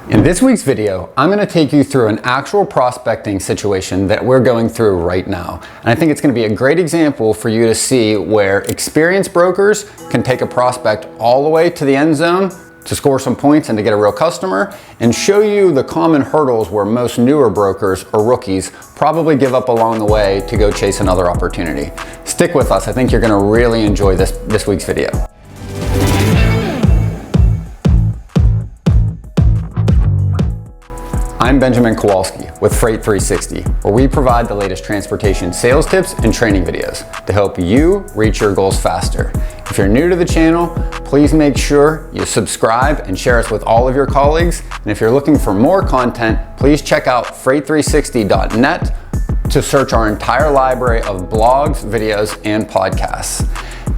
In this week's video, I'm going to take you through an actual prospecting situation that we're going through right now. And I think it's going to be a great example for you to see where experienced brokers can take a prospect all the way to the end zone to score some points and to get a real customer, and show you the common hurdles where most newer brokers or rookies probably give up along the way to go chase another opportunity. Stick with us. I think you're going to really enjoy this week's video. I'm Benjamin Kowalski with Freight 360, where we provide the latest transportation sales tips and training videos to help you reach your goals faster. If you're new to the channel, please make sure you subscribe and share us with all of your colleagues. And if you're looking for more content, please check out freight360.net to search our entire library of blogs, videos, and podcasts.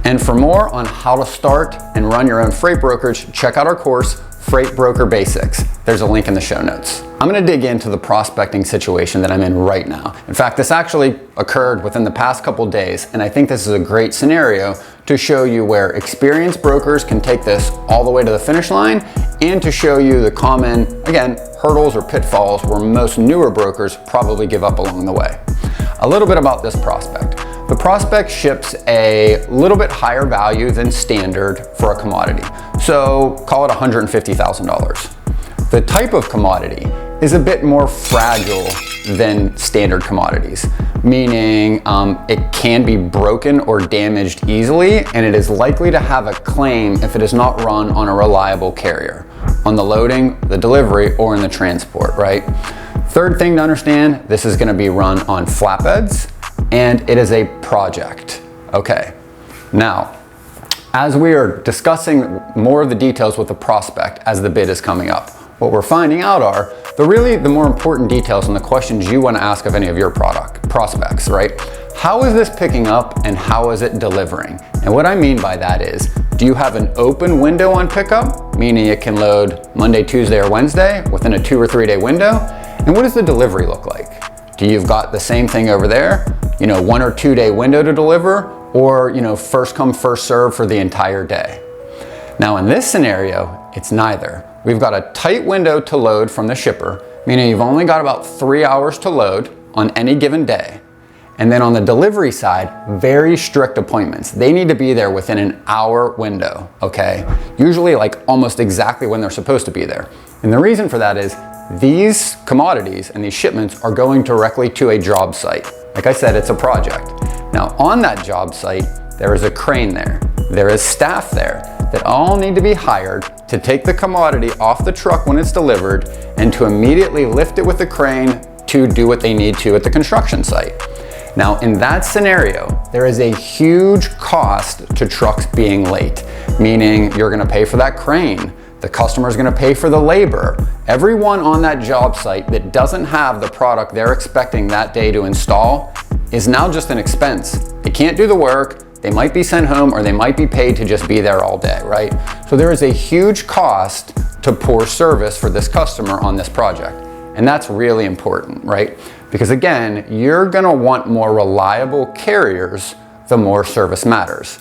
And for more on how to start and run your own freight brokerage, check out our course, Freight Broker Basics. There's a link in the show notes. I'm going to dig into the prospecting situation that I'm in right now. In fact, this actually occurred within the past couple days, and I think this is a great scenario to show you where experienced brokers can take this all the way to the finish line, and to show you the common, again, hurdles or pitfalls where most newer brokers probably give up along the way. A little bit about this prospect. The prospect ships a little bit higher value than standard for a commodity. So call it $150,000. The type of commodity is a bit more fragile than standard commodities, meaning it can be broken or damaged easily, and it is likely to have a claim if it is not run on a reliable carrier, on the loading, the delivery, or in the transport, right? Third thing to understand, this is gonna be run on flatbeds, and it is a project. Okay, now, as we are discussing more of the details with the prospect as the bid is coming up, what we're finding out are the more important details and the questions you want to ask of any of your prospects, right? How is this picking up and how is it delivering? And what I mean by that is, do you have an open window on pickup, meaning it can load Monday, Tuesday, or Wednesday within a 2 or 3 day window? And what does the delivery look like? Do you've got the same thing over there, 1 or 2 day window to deliver, or first come, first serve for the entire day? Now in this scenario, it's neither. We've got a tight window to load from the shipper, meaning you've only got about 3 hours to load on any given day. And then on the delivery side, very strict appointments. They need to be there within an hour window, okay? Usually like almost exactly when they're supposed to be there. And the reason for that is these commodities and these shipments are going directly to a job site. Like I said, it's a project. Now on that job site, there is a crane there. There is staff there that all need to be hired to take the commodity off the truck when it's delivered and to immediately lift it with the crane to do what they need to at the construction site. Now in that scenario, there is a huge cost to trucks being late, meaning you're gonna pay for that crane, the customer's gonna pay for the labor. Everyone on that job site that doesn't have the product they're expecting that day to install is now just an expense. They can't do the work, they might be sent home, or they might be paid to just be there all day, right? So there is a huge cost to poor service for this customer on this project. And that's really important, right? Because again, you're gonna want more reliable carriers the more service matters.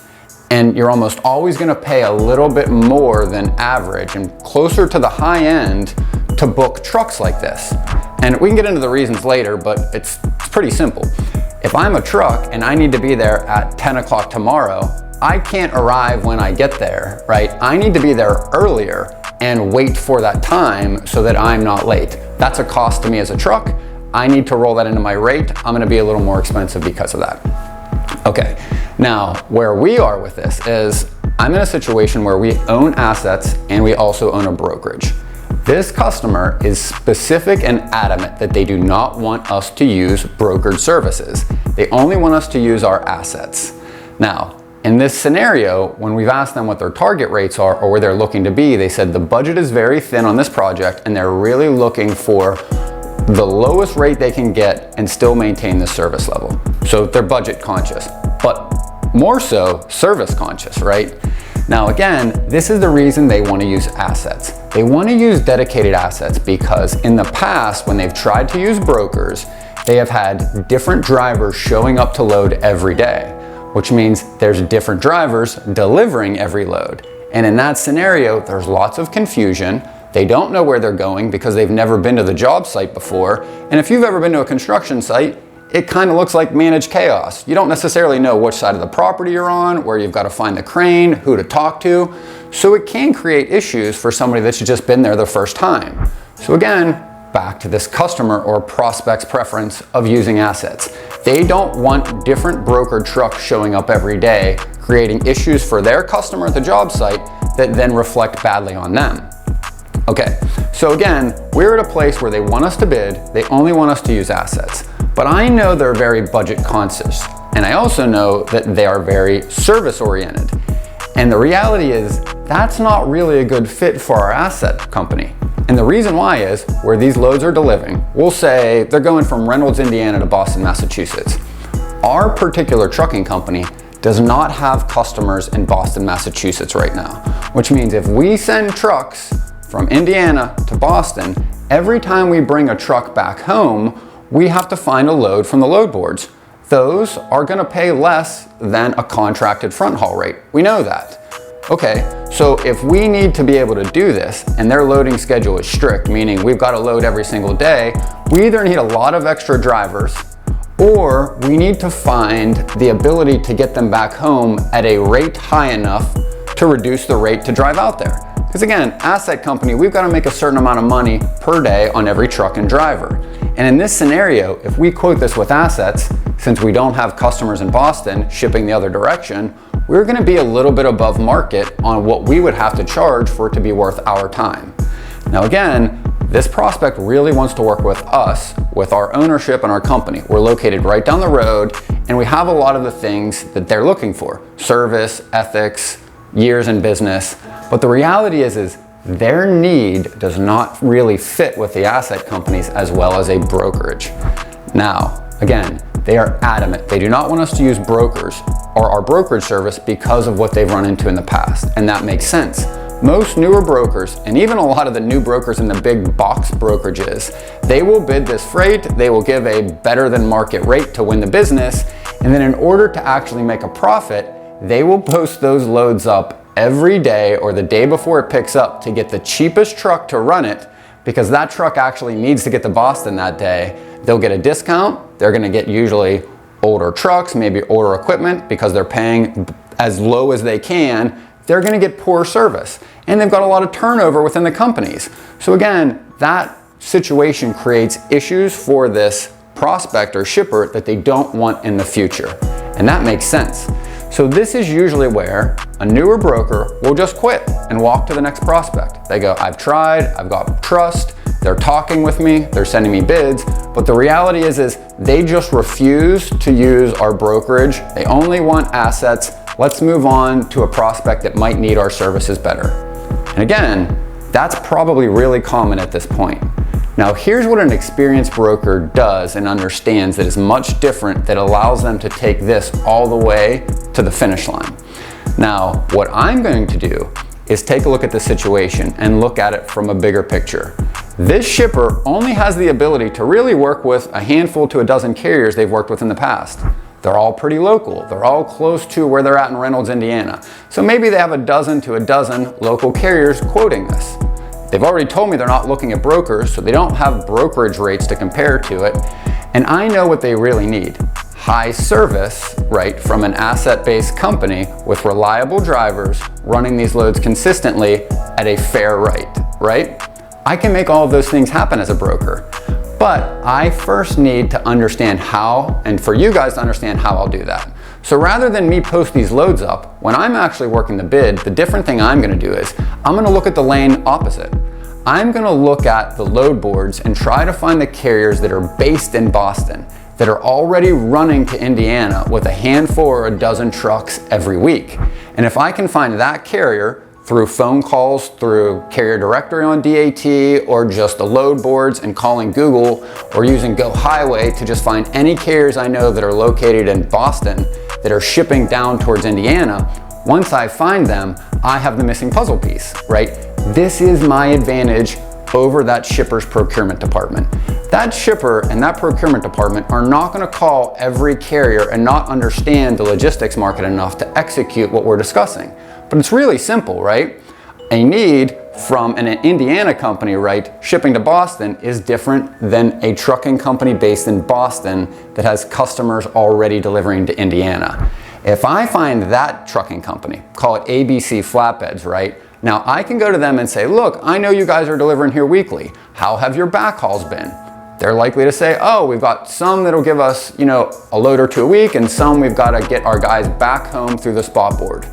And you're almost always gonna pay a little bit more than average and closer to the high end to book trucks like this. And we can get into the reasons later, but it's pretty simple. If I'm a truck and I need to be there at 10 o'clock tomorrow, I can't arrive when I get there, right? I need to be there earlier and wait for that time so that I'm not late. That's a cost to me as a truck. I need to roll that into my rate. I'm gonna be a little more expensive because of that. Okay, now where we are with this is I'm in a situation where we own assets and we also own a brokerage. This customer is specific and adamant that they do not want us to use brokered services. They only want us to use our assets. Now, in this scenario, when we've asked them what their target rates are or where they're looking to be, they said the budget is very thin on this project and they're really looking for the lowest rate they can get and still maintain the service level. So they're budget conscious, but more so service conscious, right? Now again, this is the reason they want to use assets. They want to use dedicated assets because in the past, when they've tried to use brokers, they have had different drivers showing up to load every day, which means there's different drivers delivering every load. And in that scenario, there's lots of confusion. They don't know where they're going because they've never been to the job site before. And if you've ever been to a construction site, it kind of looks like managed chaos. You don't necessarily know which side of the property you're on, where you've got to find the crane, who to talk to. So it can create issues for somebody that's just been there the first time. So again, back to this customer or prospect's preference of using assets. They don't want different broker trucks showing up every day, creating issues for their customer at the job site that then reflect badly on them. Okay, so again, we're at a place where they want us to bid, they only want us to use assets. But I know they're very budget conscious, and I also know that they are very service oriented. And the reality is, that's not really a good fit for our asset company. And the reason why is, where these loads are delivering, we'll say they're going from Reynolds, Indiana to Boston, Massachusetts. Our particular trucking company does not have customers in Boston, Massachusetts right now, which means if we send trucks from Indiana to Boston, every time we bring a truck back home, we have to find a load from the load boards. Those are gonna pay less than a contracted front haul rate. We know that. Okay, so if we need to be able to do this and their loading schedule is strict, meaning we've got to load every single day, we either need a lot of extra drivers or we need to find the ability to get them back home at a rate high enough to reduce the rate to drive out there. Because again, asset company, we've got to make a certain amount of money per day on every truck and driver. And in this scenario, if we quote this with assets, since we don't have customers in Boston shipping the other direction, we're going to be a little bit above market on what we would have to charge for it to be worth our time. Now again, this prospect really wants to work with us, with our ownership and our company. We're located right down the road, and we have a lot of the things that they're looking for: service, ethics, years in business. But the reality is their need does not really fit with the asset companies as well as a brokerage. Now, again, they are adamant. They do not want us to use brokers or our brokerage service because of what they've run into in the past, and that makes sense. Most newer brokers, and even a lot of the new brokers in the big box brokerages, they will bid this freight, they will give a better than market rate to win the business, and then in order to actually make a profit, they will post those loads up every day or the day before it picks up to get the cheapest truck to run it, because that truck actually needs to get to Boston that day. They'll get a discount. They're gonna get usually older trucks, maybe older equipment, because they're paying as low as they can. They're gonna get poor service. And they've got a lot of turnover within the companies. So again, that situation creates issues for this prospect or shipper that they don't want in the future. And that makes sense. So this is usually where a newer broker will just quit and walk to the next prospect. They go, I've tried, I've got trust, they're talking with me, they're sending me bids, but the reality is they just refuse to use our brokerage. They only want assets. Let's move on to a prospect that might need our services better. And again, that's probably really common at this point. Now here's what an experienced broker does and understands that is much different, that allows them to take this all the way to the finish line. Now, what I'm going to do is take a look at the situation and look at it from a bigger picture. This shipper only has the ability to really work with a handful to a dozen carriers they've worked with in the past. They're all pretty local. They're all close to where they're at in Reynolds, Indiana. So maybe they have a dozen to a dozen local carriers quoting this. They've already told me they're not looking at brokers, so they don't have brokerage rates to compare to it. And I know what they really need. High service, right, from an asset-based company with reliable drivers running these loads consistently at a fair rate, right? I can make all of those things happen as a broker, but I first need to understand how, and for you guys to understand how I'll do that. So rather than me post these loads up, when I'm actually working the bid, the different thing I'm gonna do is, I'm gonna look at the lane opposite. I'm gonna look at the load boards and try to find the carriers that are based in Boston, that are already running to Indiana with a handful or a dozen trucks every week. And if I can find that carrier through phone calls, through carrier directory on DAT, or just the load boards and calling Google, or using Go Highway to just find any carriers I know that are located in Boston that are shipping down towards Indiana, once I find them, I have the missing puzzle piece, right? This is my advantage over that shipper's procurement department. That shipper and that procurement department are not gonna call every carrier and not understand the logistics market enough to execute what we're discussing. But it's really simple, right? I need from an Indiana company, right, shipping to Boston is different than a trucking company based in Boston that has customers already delivering to Indiana. If I find that trucking company, call it ABC Flatbeds, right, now I can go to them and say, look, I know you guys are delivering here weekly. How have your backhauls been? They're likely to say, oh, we've got some that'll give us, a load or two a week, and some we've got to get our guys back home through the spot board.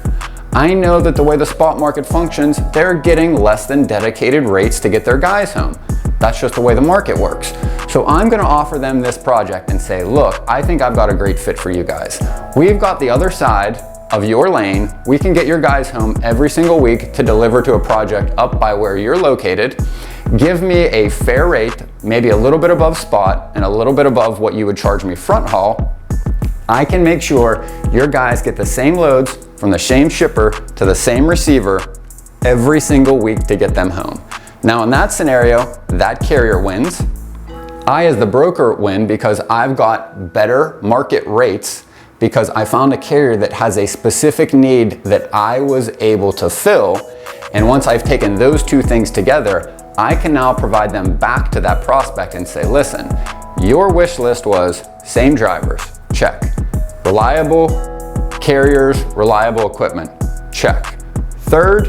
I know that the way the spot market functions, they're getting less than dedicated rates to get their guys home. That's just the way the market works. So I'm gonna offer them this project and say, look, I think I've got a great fit for you guys. We've got the other side of your lane. We can get your guys home every single week to deliver to a project up by where you're located. Give me a fair rate, maybe a little bit above spot and a little bit above what you would charge me front haul. I can make sure your guys get the same loads from the same shipper to the same receiver every single week to get them home. Now in that scenario, that carrier wins. I as the broker win because I've got better market rates because I found a carrier that has a specific need that I was able to fill. And once I've taken those two things together, I can now provide them back to that prospect and say, listen, your wish list was same drivers, check. Reliable carriers, reliable equipment, check. Third,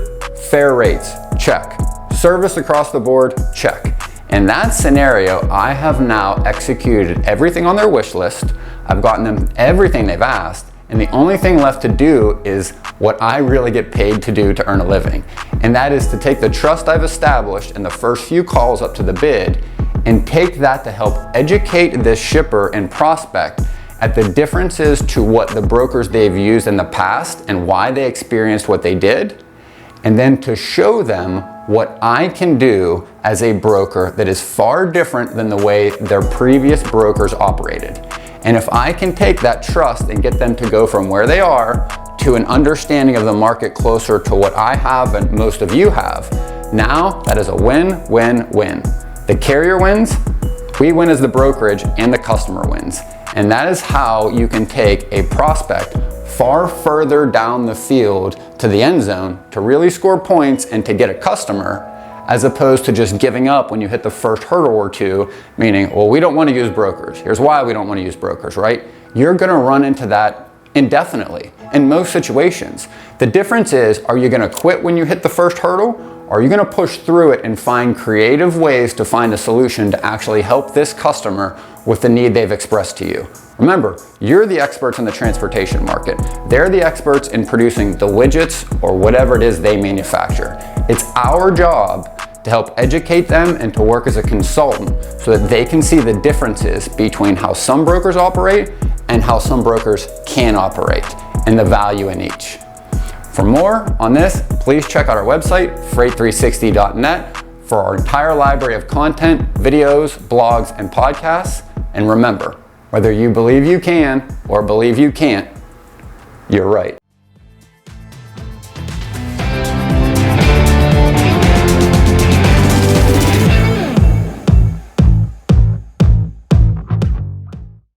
fair rates, check. Service across the board, check. In that scenario, I have now executed everything on their wish list. I've gotten them everything they've asked, and the only thing left to do is what I really get paid to do to earn a living. And that is to take the trust I've established in the first few calls up to the bid and take that to help educate this shipper and prospect at the differences to what the brokers they've used in the past and why they experienced what they did, and then to show them what I can do as a broker that is far different than the way their previous brokers operated. And if I can take that trust and get them to go from where they are to an understanding of the market closer to what I have and most of you have, now that is a win, win, win. The carrier wins, we win as the brokerage, and the customer wins. And that is how you can take a prospect far further down the field to the end zone to really score points and to get a customer, as opposed to just giving up when you hit the first hurdle or two, meaning, well, we don't want to use brokers. Here's why we don't want to use brokers, right? You're going to run into that indefinitely in most situations. The difference is, are you going to quit when you hit the first hurdle? Or are you going to push through it and find creative ways to find a solution to actually help this customer with the need they've expressed to you? Remember, you're the experts in the transportation market. They're the experts in producing the widgets or whatever it is they manufacture. It's our job to help educate them and to work as a consultant so that they can see the differences between how some brokers operate and how some brokers can operate and the value in each. For more on this, please check out our website, freight360.net, for our entire library of content, videos, blogs, and podcasts. And remember, whether you believe you can or believe you can't, you're right.